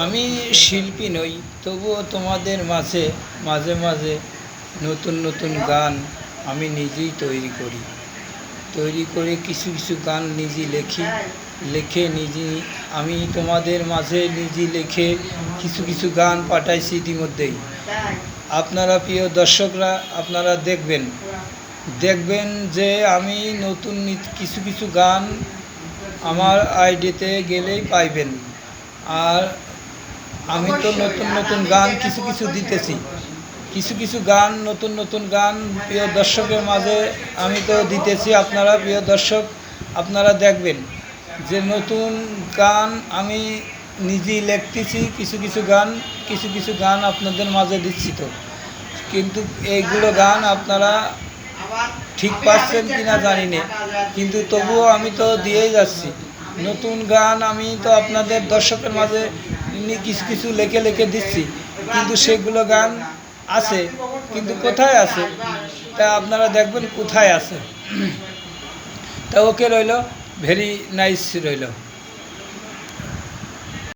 আমি শিল্পী নই, তবুও তোমাদের মাঝে মাঝে মাঝে নতুন নতুন গান আমি নিজেই তৈরি করে কিছু কিছু গান নিজে লিখে নিজে আমি তোমাদের মাঝে নিজে লিখে কিছু কিছু গান পাঠাইছি ইতিমধ্যেই। আপনারা প্রিয় দর্শকরা আপনারা দেখবেন যে আমি নতুন কিছু কিছু গান আমার আইডিতে গেলেই পাইবেন। আর আমি তো নতুন নতুন গান কিছু কিছু দিতেছি, কিছু কিছু গান নতুন নতুন গান প্রিয় দর্শকের মাঝে আমি তো দিতেছি। আপনারা প্রিয় দর্শক আপনারা দেখবেন যে নতুন গান আমি নিজেই লিখতেছি, কিছু কিছু গান আপনাদের মাঝে দিচ্ছি। তো কিন্তু এইগুলো গান আপনারা ঠিক পাচ্ছেন কি না জানি না, কিন্তু তবুও আমি তো দিয়েই যাচ্ছি নতুন গান। আমি তো আপনাদের দর্শকের মাঝে কিছু কিছু লিখে দিচ্ছি, কিন্তু সেগুলো গান আছে, কিন্তু কোথায় আছে তা আপনারা দেখবেন কোথায় আছে। তা ওকে রইল, ভেরি নাইস রইল।